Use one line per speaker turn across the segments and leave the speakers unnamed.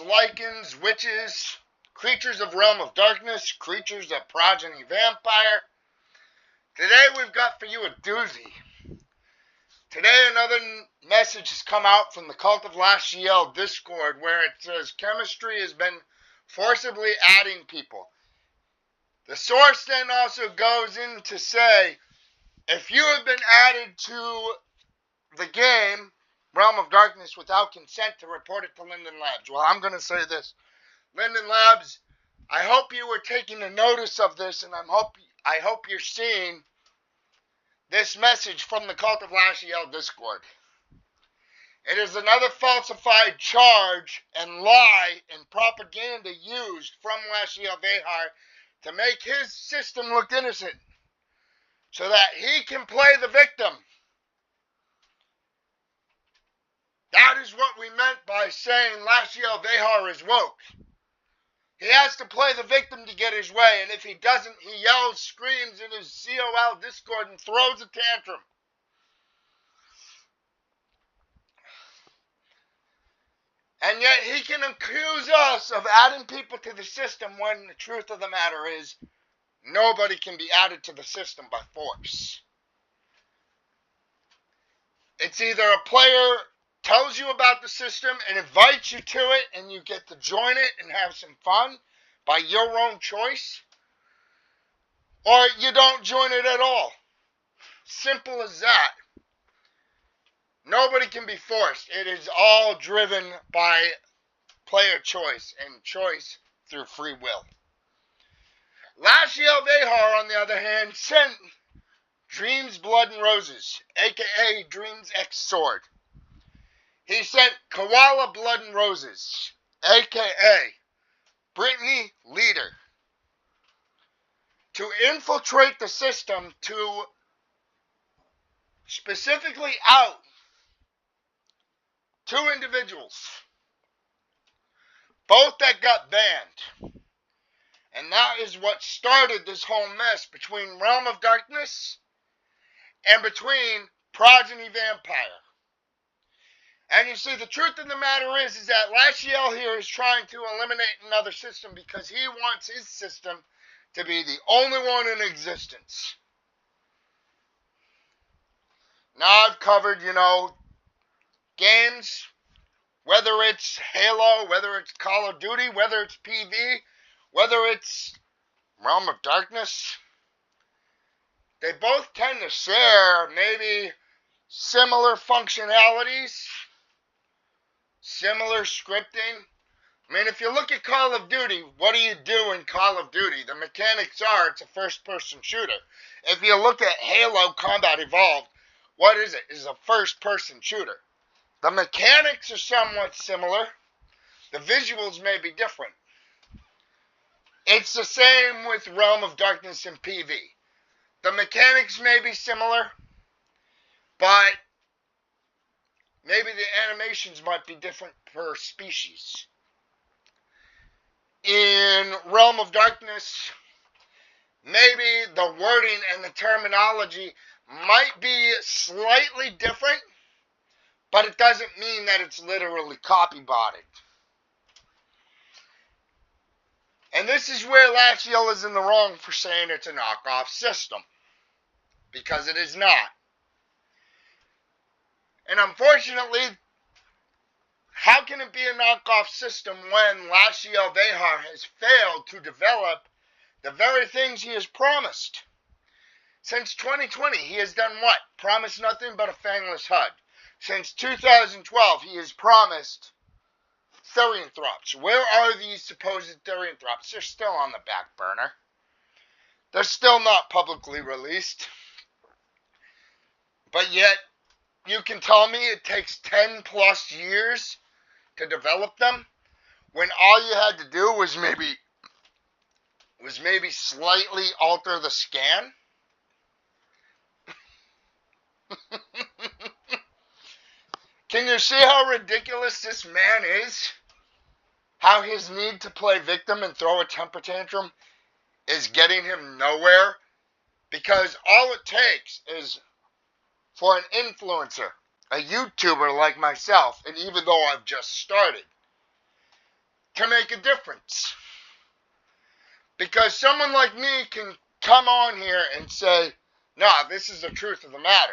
lichens, witches, creatures of realm of darkness, creatures of progeny vampire. Today we've got for you a doozy. Today another message has come out from the Cult of Lachiel Discord where it says chemistry has been forcibly adding people. The source then also goes in to say, if you have been added to the game, Realm of Darkness, without consent, to report it to Linden Labs. Well, I'm going to say this. Linden Labs, I hope you were taking a notice of this, and I hope you're seeing this message from the Cult of Lachiel Discord. It is another falsified charge and lie and propaganda used from Lachiel Behar to make his system look innocent so that he can play the victim. That is what we meant by saying Lachiel Behar is woke. He has to play the victim to get his way, and if he doesn't, he yells, screams in his COL Discord and throws a tantrum. And yet he can accuse us of adding people to the system when the truth of the matter is nobody can be added to the system by force. It's either a player tells you about the system and invites you to it and you get to join it and have some fun by your own choice, or you don't join it at all. Simple as that. Nobody can be forced. It is all driven by player choice and choice through free will. Lachiel Behar, on the other hand, sent Dreams, Blood, and Roses, aka Dreams X Sword. He sent Koala Blood and Roses, a.k.a. Brittany Leader, to infiltrate the system to specifically out two individuals, both that got banned. And that is what started this whole mess between Realm of Darkness and between Progeny Vampire. And you see, the truth of the matter is that Lachiel here is trying to eliminate another system because he wants his system to be the only one in existence. Now I've covered, games, whether it's Halo, whether it's Call of Duty, whether it's PV, whether it's Realm of Darkness. They both tend to share maybe similar functionalities, similar scripting. I mean, if you look at Call of Duty, what do you do in Call of Duty? The mechanics are, it's a first-person shooter. If you look at Halo Combat Evolved, what is it? It's a first-person shooter. The mechanics are somewhat similar. The visuals may be different. It's the same with Realm of Darkness and PV. The mechanics may be similar, but maybe the animations might be different per species. In Realm of Darkness, maybe the wording and the terminology might be slightly different, but it doesn't mean that it's literally copy-botted. And this is where Lachiel is in the wrong for saying it's a knockoff system, because it is not. And unfortunately, how can it be a knockoff system when Lachiel Behar has failed to develop the very things he has promised? Since 2020, he has done what? Promised nothing but a fangless HUD. Since 2012, he has promised Therianthropes. Where are these supposed Therianthropes? They're still on the back burner. They're still not publicly released. But yet, you can tell me it takes 10 plus years to develop them, when all you had to do was maybe slightly alter the scan? Can you see how ridiculous this man is? How his need to play victim and throw a temper tantrum is getting him nowhere? Because all it takes is for an influencer, a YouTuber like myself, and even though I've just started, to make a difference. Because someone like me can come on here and say, nah, this is the truth of the matter.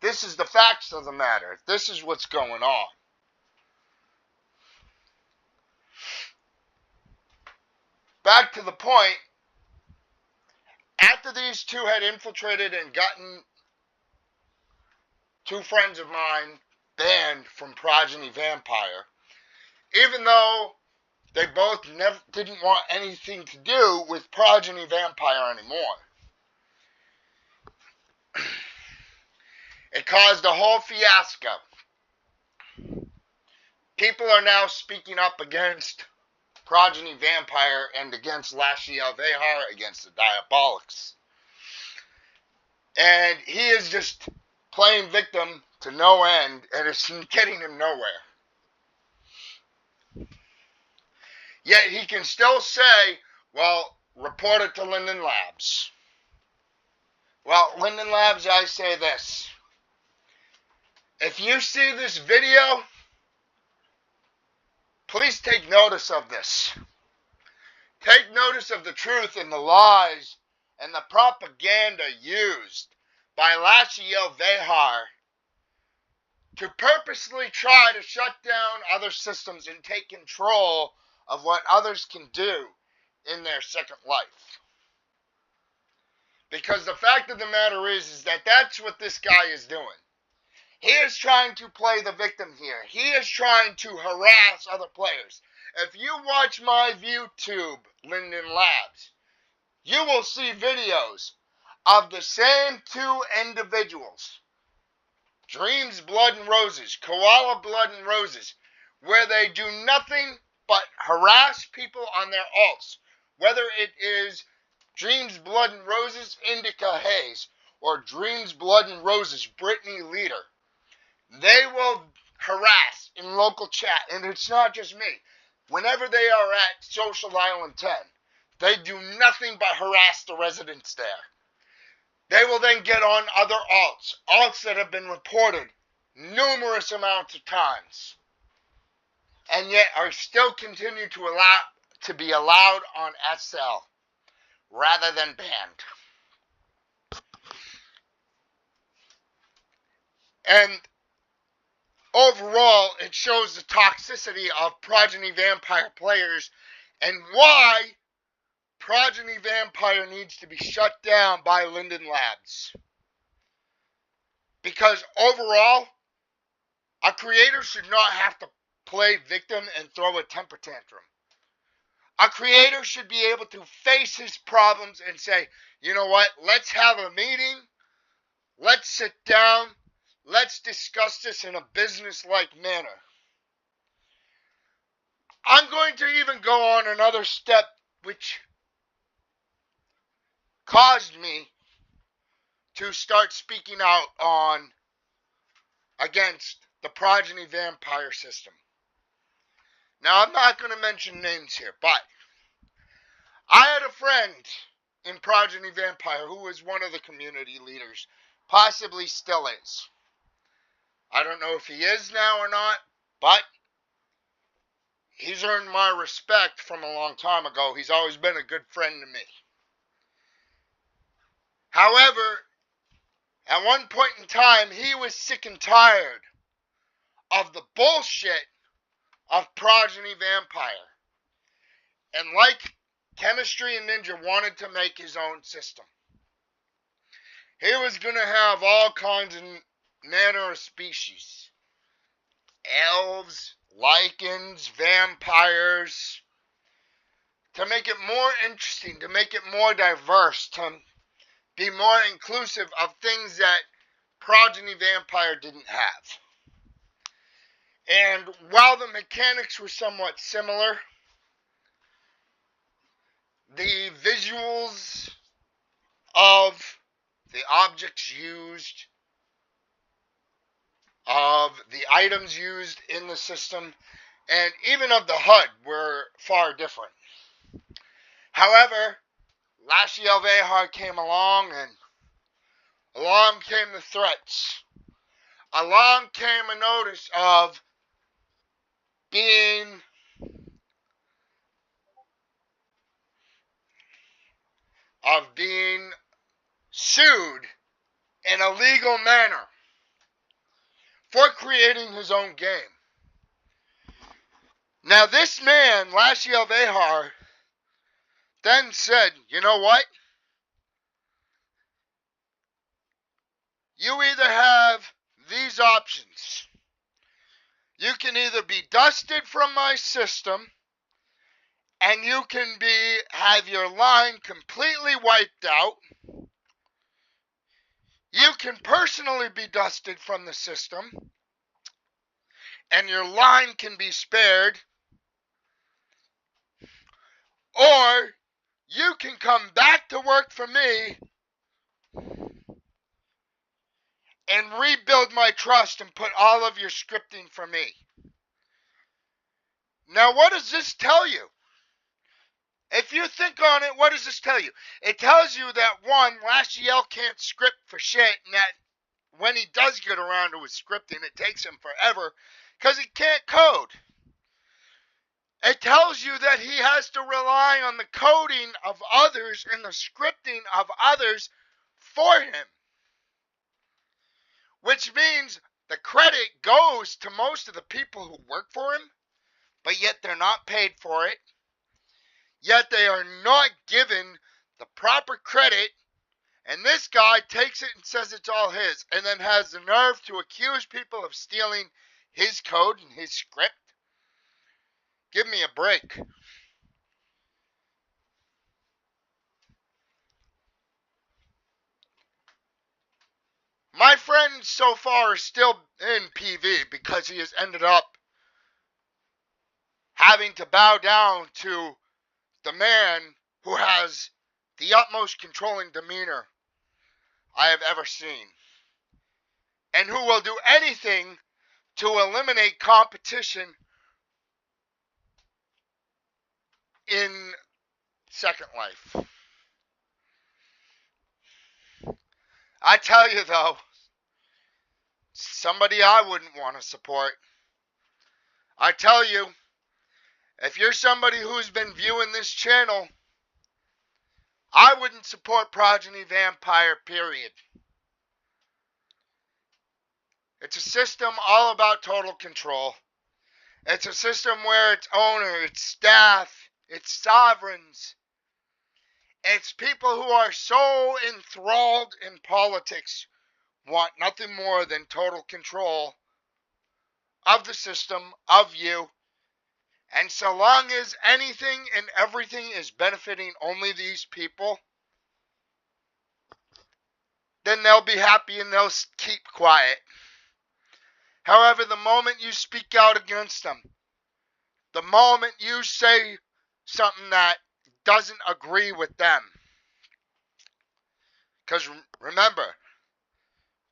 This is the facts of the matter. This is what's going on. Back to the point, after these two had infiltrated and gotten two friends of mine banned from Progeny Vampire, even though they both didn't want anything to do with Progeny Vampire anymore. It caused a whole fiasco. People are now speaking up against Progeny Vampire and against Lachiel, against the Diabolics. And he is just playing victim to no end, and it's getting him nowhere. Yet he can still say, well, report it to Linden Labs. Well, Linden Labs, I say this. If you see this video, please take notice of this. Take notice of the truth and the lies and the propaganda used by Lachiel to purposely try to shut down other systems and take control of what others can do in their second life. Because the fact of the matter is that that's what this guy is doing. He is trying to play the victim here. He is trying to harass other players. If you watch my YouTube, Linden Labs, you will see videos of the same two individuals, Dreams, Blood, and Roses, Koala, Blood, and Roses, where they do nothing but harass people on their alts, whether it is Dreams, Blood, and Roses, Indica Hayes, or Dreams, Blood, and Roses, Brittany Leader. They will harass in local chat, and it's not just me. Whenever they are at Social Island 10, they do nothing but harass the residents there. They will then get on other alts that have been reported numerous amounts of times, and yet are still continue to be allowed on SL rather than banned. And overall, it shows the toxicity of Progeny Vampire players and why Progeny Vampire needs to be shut down by Linden Labs. Because overall, a creator should not have to play victim and throw a temper tantrum. A creator should be able to face his problems and say, you know what, let's have a meeting, let's sit down, let's discuss this in a business-like manner. I'm going to even go on another step which caused me to start speaking out against the Progeny Vampire system. Now, I'm not going to mention names here, but I had a friend in Progeny Vampire who was one of the community leaders, possibly still is. I don't know if he is now or not, but he's earned my respect from a long time ago. He's always been a good friend to me. However, at one point in time, he was sick and tired of the bullshit of Progeny Vampire. And like Chemistry and Ninja wanted to make his own system. He was going to have all kinds of manner of species. Elves, lichens, vampires. To make it more interesting, to make it more diverse, to be more inclusive of things that Progeny Vampire didn't have. And while the mechanics were somewhat similar, the visuals of the objects used, of the items used in the system, and even of the HUD were far different. However, Lachiel came along, and along came the threats. Along came a notice of being of being sued in a legal manner for creating his own game. Now this man, Lachiel, then said, you know what? You either have these options. You can either be dusted from my system, and you can have your line completely wiped out. You can personally be dusted from the system, and your line can be spared. Or you can come back to work for me and rebuild my trust and put all of your scripting for me. Now, what does this tell you? If you think on it, what does this tell you? It tells you that, one, Lachiel can't script for shit, and that when he does get around to his scripting, it takes him forever because he can't code. It tells you that he has to rely on the coding of others and the scripting of others for him. Which means the credit goes to most of the people who work for him, but yet they're not paid for it. Yet they are not given the proper credit, and this guy takes it and says it's all his, and then has the nerve to accuse people of stealing his code and his script. Give me a break. My friend so far is still in PV because he has ended up having to bow down to the man who has the utmost controlling demeanor I have ever seen, and who will do anything to eliminate competition in Second Life. I tell you though, somebody I wouldn't want to support. I tell you, if you're somebody who's been viewing this channel, I wouldn't support Progeny Vampire, period. It's a system all about total control. It's a system where its owner, its staff, its sovereigns, it's people who are so enthralled in politics, want nothing more than total control of the system, of you. And so long as anything and everything is benefiting only these people, then they'll be happy and they'll keep quiet. However, the moment you speak out against them, the moment you say something that doesn't agree with them, because remember,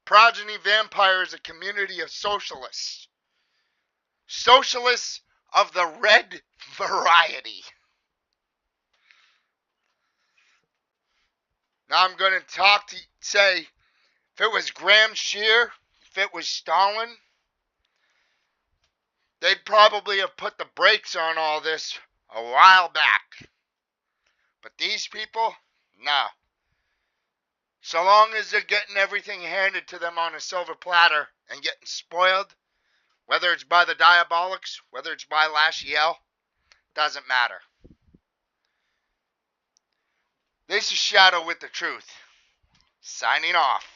Progeny Vampire is a community of socialists. Socialists of the red variety. Now I'm going to say, if it was Gramsci, if it was Stalin, they'd probably have put the brakes on all this a while back. But these people, no. So long as they're getting everything handed to them on a silver platter and getting spoiled, whether it's by the Diabolics, whether it's by Lachiel, doesn't matter. This is Shadow with the Truth, signing off.